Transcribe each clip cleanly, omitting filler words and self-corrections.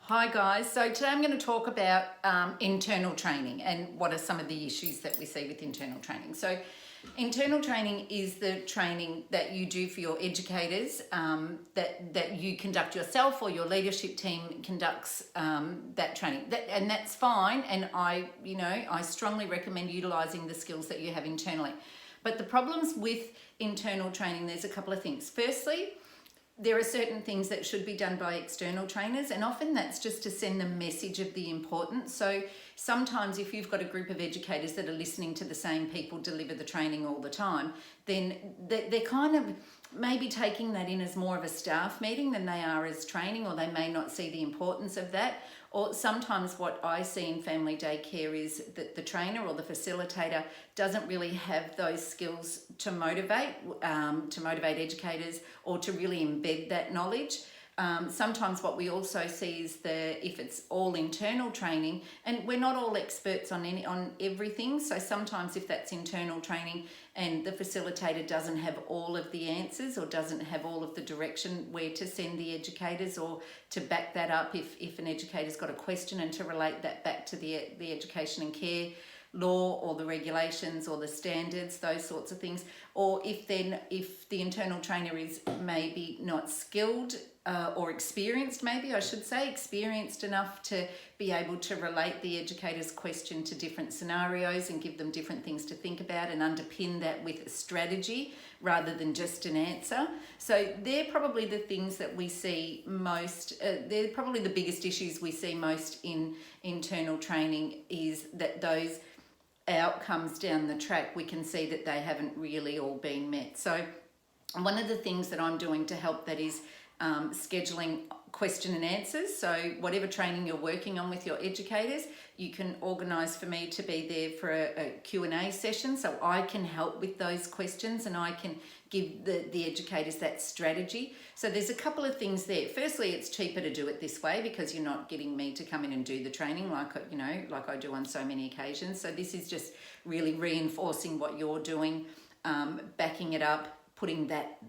Hi guys, so today I'm going to talk about internal training and what are some of the issues that we see with internal training. So internal training is the training that you do for your educators, that you conduct yourself or your leadership team conducts that training. And that's fine, and I strongly recommend utilising the skills that you have internally. But the problems with internal training, there's a couple of things. Firstly, there are certain things that should be done by external trainers, and often that's just to send the message of the importance. So sometimes if you've got a group of educators that are listening to the same people deliver the training all the time, then they're kind of maybe taking that in as more of a staff meeting than they are as training, or they may not see the importance of that. Or sometimes what I see in family daycare is that the trainer or the facilitator doesn't really have those skills to motivate educators or to really embed that knowledge. Sometimes what we also see is if it's all internal training, and we're not all experts on everything, so sometimes if that's internal training and the facilitator doesn't have all of the answers or doesn't have all of the direction where to send the educators, or to back that up if an educator's got a question and to relate that back to the education and care law or the regulations or the standards, those sorts of things. Or if the internal trainer is maybe not skilled or experienced, experienced enough to be able to relate the educator's question to different scenarios and give them different things to think about and underpin that with a strategy rather than just an answer. So they're probably the things that we see most, they're probably the biggest issues we see most in internal training, is that those outcomes down the track, we can see that they haven't really all been met. So one of the things that I'm doing to help that is scheduling question and answers. So whatever training you're working on with your educators, you can organise for me to be there for a Q&A session, so I can help with those questions and I can give the educators that strategy. So there's a couple of things there. Firstly, it's cheaper to do it this way because you're not getting me to come in and do the training like I do on so many occasions. So this is just really reinforcing what you're doing, backing it up, putting that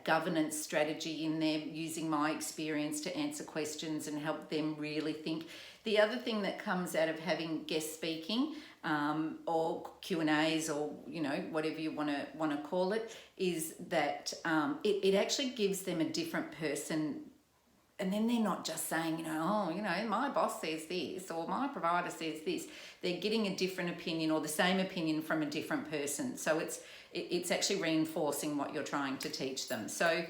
governance strategy in there, using my experience to answer questions and help them really think. The other thing that comes out of having guest speaking or Q&As, or whatever you want to call it, is that it actually gives them a different person. And then they're not just saying, my boss says this or my provider says this. They're getting a different opinion or the same opinion from a different person. So it's actually reinforcing what you're trying to teach them. So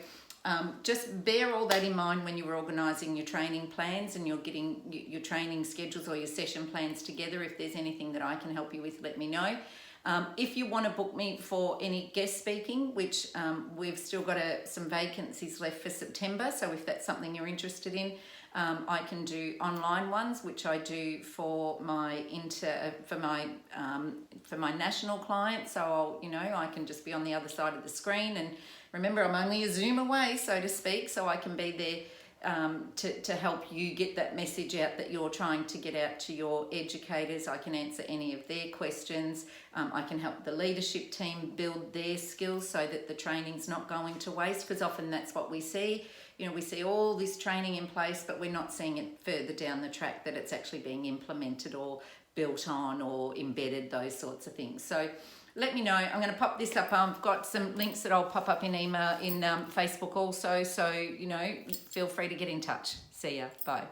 just bear all that in mind when you're organising your training plans and you're getting your training schedules or your session plans together. If there's anything that I can help you with, let me know. If you want to book me for any guest speaking, which we've still got some vacancies left for September, so if that's something you're interested in, I can do online ones, which I do for my national clients. So I can just be on the other side of the screen, and remember, I'm only a Zoom away, so to speak, so I can be there to help you get that message out that you're trying to get out to your educators. I can answer any of their questions. I can help the leadership team build their skills so that the training's not going to waste, because often that's what we see. We see all this training in place, but we're not seeing it further down the track, that it's actually being implemented or built on or embedded, those sorts of things. So let me know. I'm going to pop this up. I've got some links that I'll pop up in email, in Facebook also. So, feel free to get in touch. See ya. Bye.